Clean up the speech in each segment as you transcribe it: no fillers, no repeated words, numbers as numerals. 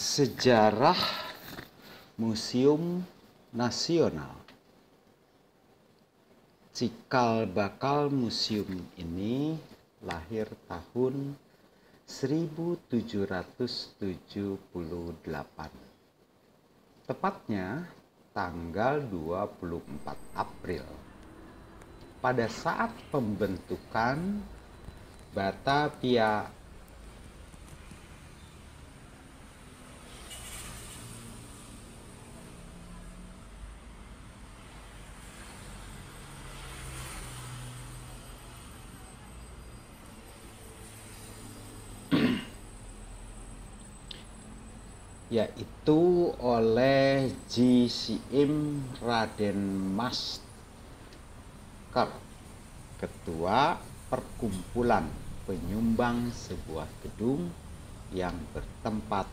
Sejarah Museum Nasional. Cikal bakal museum ini lahir tahun 1778. Tepatnya tanggal 24 April. Pada saat pembentukan Batavia yaitu oleh Jsim Raden Masker, ketua perkumpulan penyumbang sebuah gedung yang bertempat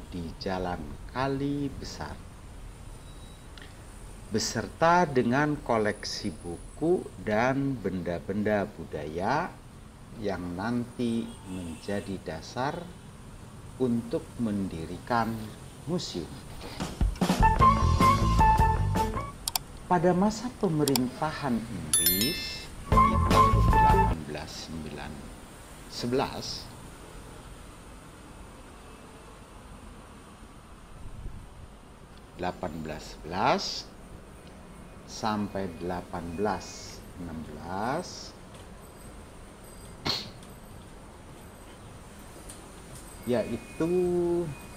di Jalan Kali Besar, beserta dengan koleksi buku dan benda-benda budaya yang nanti menjadi dasar untuk mendirikan museum. Pada masa pemerintahan Inggris di tahun 1811 sampai 1816 yaitu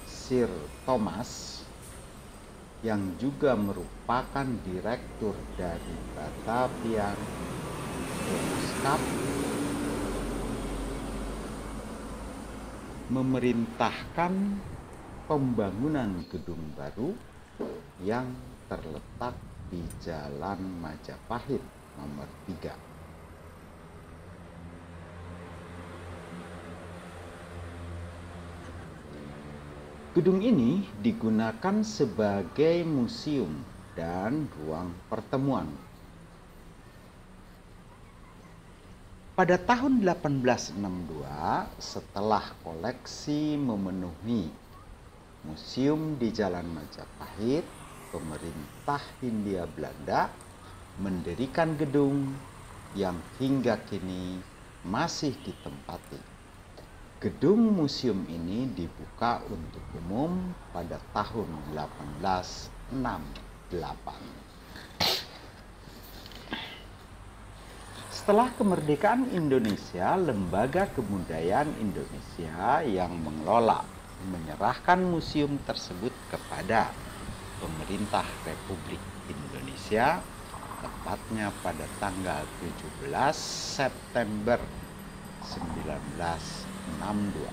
Sir Thomas yang juga merupakan direktur dari Batavian Bookshop memerintahkan pembangunan gedung baru yang terletak di Jalan Majapahit nomor 3. Gedung ini digunakan sebagai museum dan ruang pertemuan. Pada tahun 1862, setelah koleksi memenuhi museum di Jalan Majapahit, pemerintah Hindia Belanda mendirikan gedung yang hingga kini masih ditempati. Gedung museum ini dibuka untuk umum pada tahun 1868. Setelah kemerdekaan Indonesia, Lembaga Kebudayaan Indonesia yang mengelola menyerahkan museum tersebut kepada Pemerintah Republik Indonesia, tepatnya pada tanggal 17 September 1962.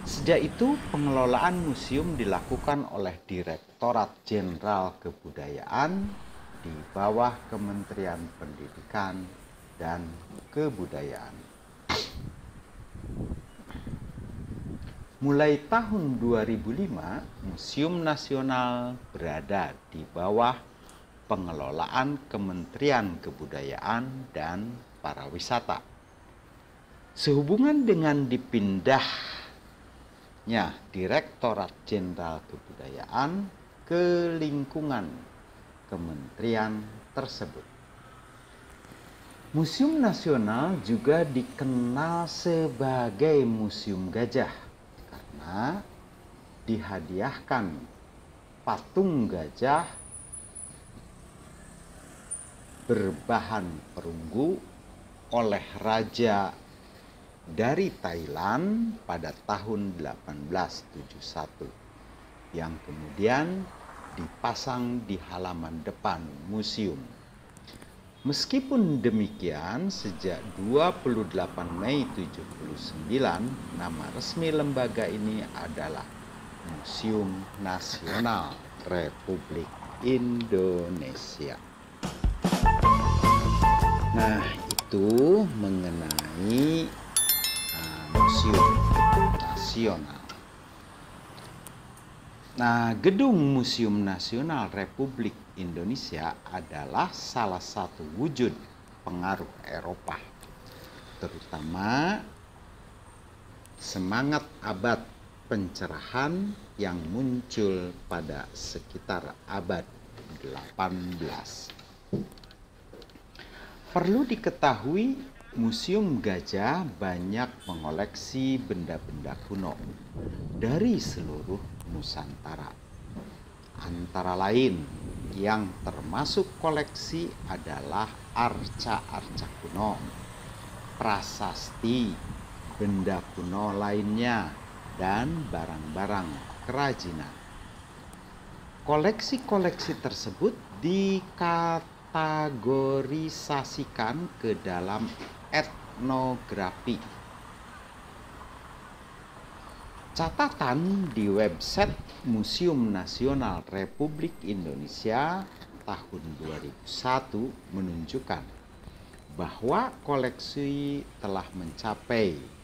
Sejak itu pengelolaan museum dilakukan oleh Direktorat Jenderal Kebudayaan di bawah Kementerian Pendidikan dan Kebudayaan. Mulai tahun 2005, Museum Nasional berada di bawah pengelolaan Kementerian Kebudayaan dan Pariwisata. Sehubungan dengan dipindahnya Direktorat Jenderal Kebudayaan ke lingkungan kementerian tersebut, Museum Nasional juga dikenal sebagai Museum Gajah karena dihadiahkan patung gajah berbahan perunggu oleh Raja dari Thailand pada tahun 1871 yang kemudian dipasang di halaman depan museum. Meskipun demikian, sejak 28 Mei 79, nama resmi lembaga ini adalah Museum Nasional Republik Indonesia. Nah, itu mengenai Museum Nasional. Nah, Gedung Museum Nasional Republik Indonesia adalah salah satu wujud pengaruh Eropa, terutama semangat abad pencerahan yang muncul pada sekitar abad 18. Perlu diketahui, Museum Gajah banyak mengoleksi benda-benda kuno dari seluruh Nusantara. Antara lain yang termasuk koleksi adalah arca-arca kuno, prasasti, benda kuno lainnya, dan barang-barang kerajinan. Koleksi-koleksi tersebut dikategorisasikan ke dalam etnografi. Catatan di website Museum Nasional Republik Indonesia tahun 2001 menunjukkan bahwa koleksi telah mencapai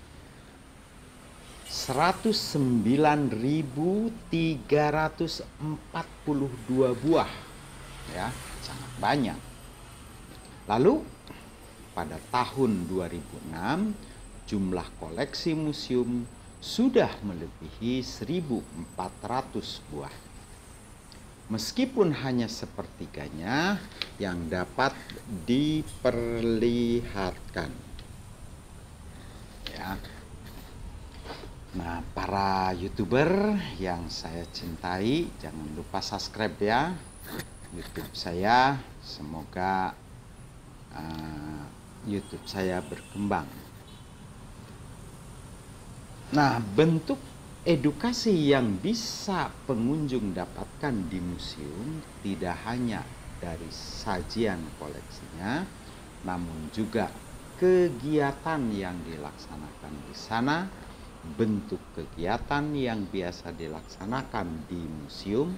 109.342 buah, ya, sangat banyak. Lalu pada tahun 2006 jumlah koleksi museum sudah melebihi 1.400 buah. Meskipun hanya sepertiganya yang dapat diperlihatkan. Ya. Nah, para YouTuber yang saya cintai, jangan lupa subscribe ya YouTube saya. Semoga YouTube saya berkembang. Nah, bentuk edukasi yang bisa pengunjung dapatkan di museum tidak hanya dari sajian koleksinya, namun juga kegiatan yang dilaksanakan di sana. Bentuk kegiatan yang biasa dilaksanakan di museum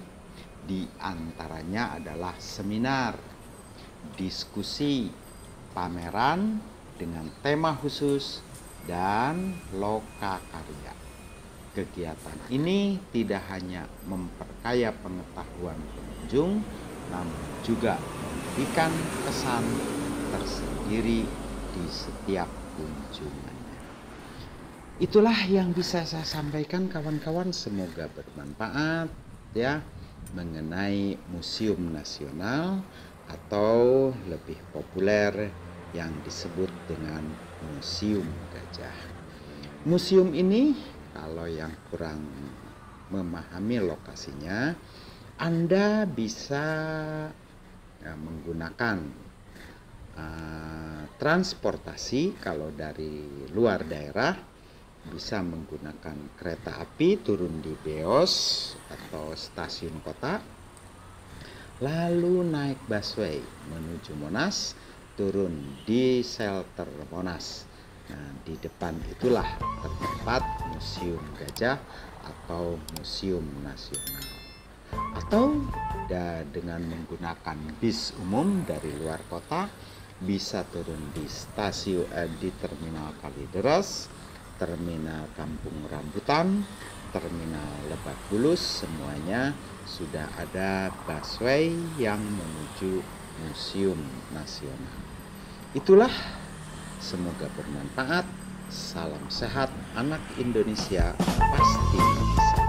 diantaranya adalah seminar, diskusi, pameran dengan tema khusus, dan lokakarya. Kegiatan ini tidak hanya memperkaya pengetahuan pengunjung, namun juga memberikan kesan tersendiri di setiap kunjungannya. Itulah yang bisa saya sampaikan kawan-kawan, semoga bermanfaat ya mengenai Museum Nasional atau lebih populer yang disebut dengan Museum Gajah. Museum ini kalau yang kurang memahami lokasinya, Anda bisa menggunakan transportasi. Kalau dari luar daerah bisa menggunakan kereta api, turun di Beos atau stasiun kota, lalu naik busway menuju Monas, turun di shelter Monas. Nah, di depan itulah terdapat Museum Gajah atau Museum Nasional. Atau dengan menggunakan bis umum dari luar kota, bisa turun di di Terminal Kalideres, Terminal Kampung Rambutan, Terminal Lebak Bulus, semuanya sudah ada busway yang menuju Museum Nasional. Itulah, semoga bermanfaat. Salam sehat, anak Indonesia pasti bisa.